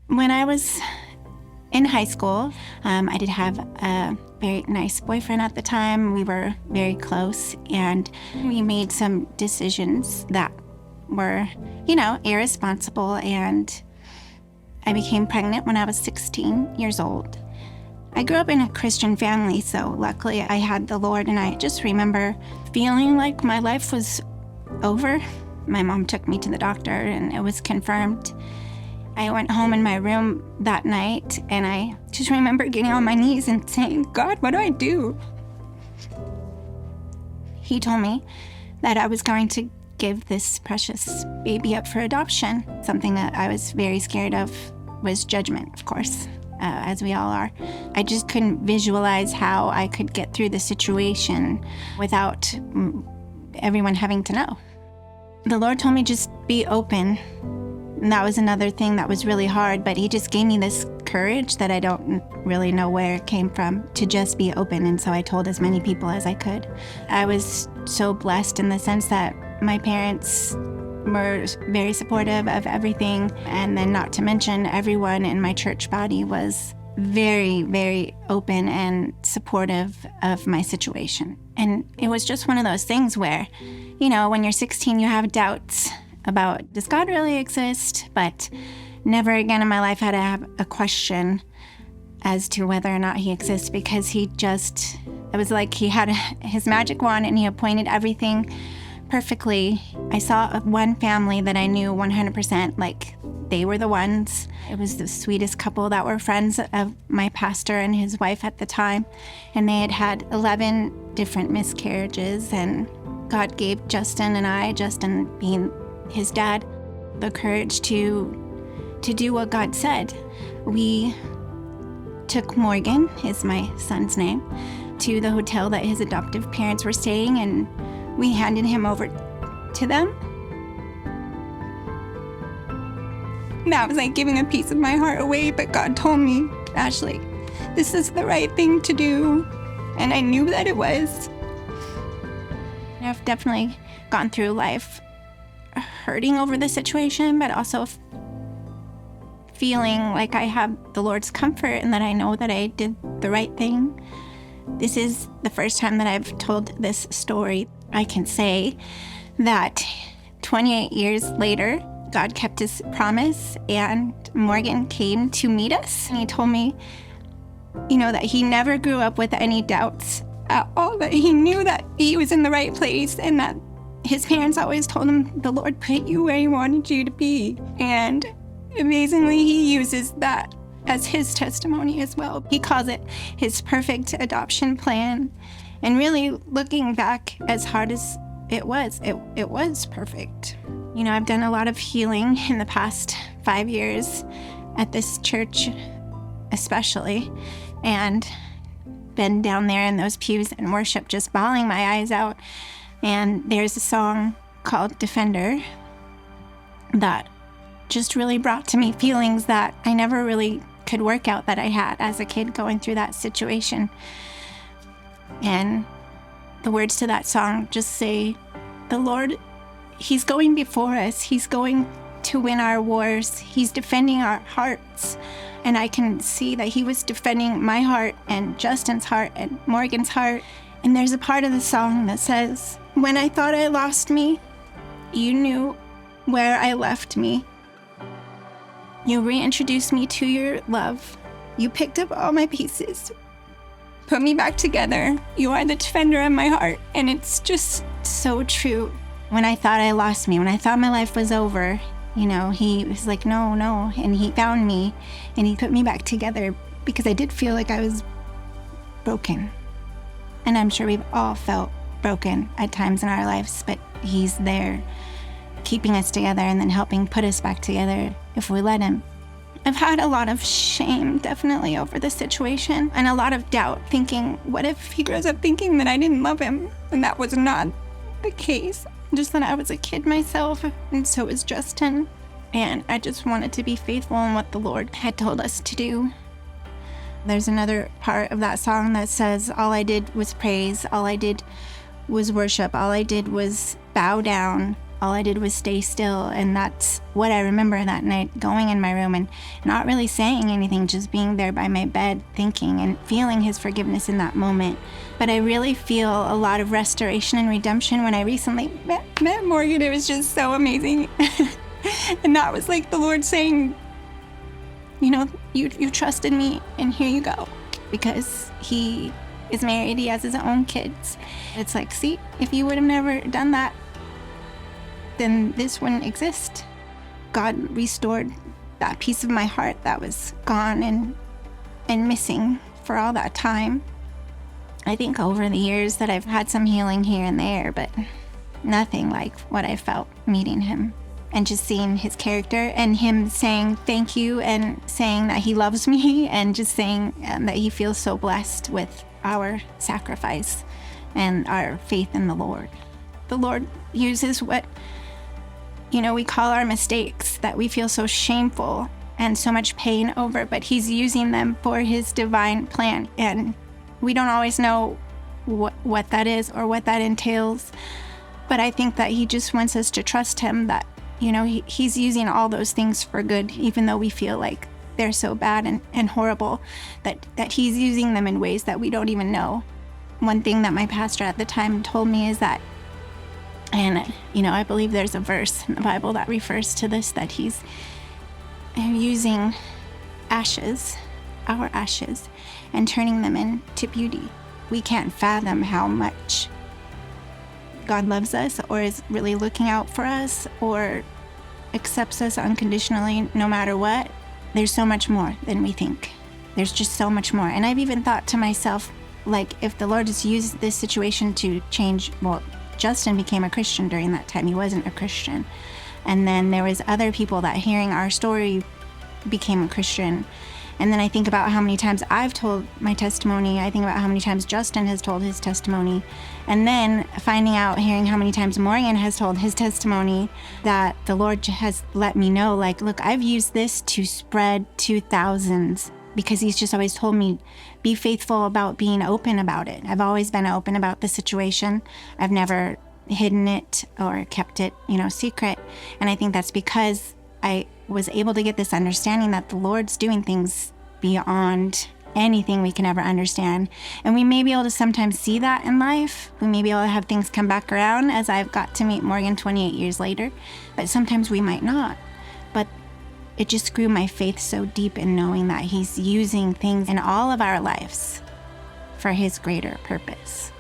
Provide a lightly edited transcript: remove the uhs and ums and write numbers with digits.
When I was in high school, I did have a very nice boyfriend at the time. We were very close, and we made some decisions that were, irresponsible, and I became pregnant when I was 16 years old. I grew up in a Christian family, so luckily I had the Lord, and I just remember feeling like my life was over. My mom took me to the doctor, and it was confirmed. I went home in my room that night, and I just remember getting on my knees and saying, God, what do I do? He told me that I was going to give this precious baby up for adoption. Something that I was very scared of was judgment, of course, as we all are. I just couldn't visualize how I could get through the situation without everyone having to know. The Lord told me just be open. And that was another thing that was really hard, but he just gave me this courage that I don't really know where it came from, to just be open. And so I told as many people as I could. I was so blessed in the sense that my parents were very supportive of everything. And then not to mention, everyone in my church body was very, very open and supportive of my situation. And it was just one of those things where, when you're 16, you have doubts about, does God really exist? But never again in my life had I have a question as to whether or not he exists, because it was like he had his magic wand and he appointed everything perfectly. I saw one family that I knew 100%, like they were the ones. It was the sweetest couple that were friends of my pastor and his wife at the time. And they had had 11 different miscarriages, and God gave Justin being his dad, the courage to do what God said. We took Morgan, is my son's name, to the hotel that his adoptive parents were staying, and we handed him over to them. That was like giving a piece of my heart away, but God told me, Ashlee, this is the right thing to do, and I knew that it was. I've definitely gone through life hurting over the situation, but also feeling like I have the Lord's comfort and that I know that I did the right thing. This is the first time that I've told this story. I can say that 28 years later, God kept his promise, and Morgan came to meet us. And he told me, that he never grew up with any doubts at all, that he knew that he was in the right place, and that his parents always told him the Lord put you where he wanted you to be. And amazingly, he uses that as his testimony as well. He calls it his perfect adoption plan. And really, looking back, as hard as it was perfect. I've done a lot of healing in the past 5 years at this church especially, and been down there in those pews and worship, just bawling my eyes out. And there's a song called Defender that just really brought to me feelings that I never really could work out that I had as a kid going through that situation. And the words to that song just say, the Lord, he's going before us. He's going to win our wars. He's defending our hearts. And I can see that he was defending my heart and Justin's heart and Morgan's heart. And there's a part of the song that says, when I thought I lost me, you knew where I left me. You reintroduced me to your love. You picked up all my pieces, put me back together. You are the defender of my heart. And it's just so true. When I thought I lost me, when I thought my life was over, he was like, no. And he found me and he put me back together, because I did feel like I was broken. And I'm sure we've all felt broken at times in our lives, but he's there keeping us together and then helping put us back together if we let him. I've had a lot of shame, definitely, over the situation, and a lot of doubt, thinking, what if he grows up thinking that I didn't love him? And that was not the case. Just that I was a kid myself, and so was Justin. And I just wanted to be faithful in what the Lord had told us to do. There's another part of that song that says, all I did was praise, all I did was worship, all I did was bow down all I did was stay still. And that's what I remember that night, going in my room and not really saying anything, just being there by my bed, thinking and feeling his forgiveness in that moment. But I really feel a lot of restoration and redemption when I recently met Morgan. It was just so amazing. And that was like the Lord saying, you know, you trusted me, and here you go. Because he is married, he has his own kids. It's like, see, if you would have never done that, then this wouldn't exist. God restored that piece of my heart that was gone and missing for all that time. I think over the years that I've had some healing here and there, but nothing like what I felt meeting him and just seeing his character and him saying thank you and saying that he loves me and just saying that he feels so blessed with our sacrifice and our faith in the Lord. The Lord uses what, you know, we call our mistakes that we feel so shameful and so much pain over, but he's using them for his divine plan. And we don't always know what that is or what that entails. But I think that he just wants us to trust him that, you know, he's using all those things for good, even though we feel like they're so bad and horrible, that he's using them in ways that we don't even know. One thing that my pastor at the time told me is that, and, you know, I believe there's a verse in the Bible that refers to this, that he's using ashes, our ashes, and turning them into beauty. We can't fathom how much God loves us or is really looking out for us or accepts us unconditionally no matter what. There's so much more than we think. There's just so much more. And I've even thought to myself, like, if the Lord has used this situation to change, well, Justin became a Christian during that time. He wasn't a Christian. And then there was other people that hearing our story became a Christian. And then I think about how many times I've told my testimony. I think about how many times Justin has told his testimony. And then finding out, hearing how many times Morgan has told his testimony, that the Lord has let me know, like, look, I've used this to spread to thousands, because he's just always told me, be faithful about being open about it. I've always been open about the situation. I've never hidden it or kept it, you know, secret. And I think that's because I was able to get this understanding that the Lord's doing things beyond anything we can ever understand. And we may be able to sometimes see that in life. We may be able to have things come back around, as I've got to meet Morgan 28 years later, but sometimes we might not. But it just grew my faith so deep in knowing that he's using things in all of our lives for his greater purpose.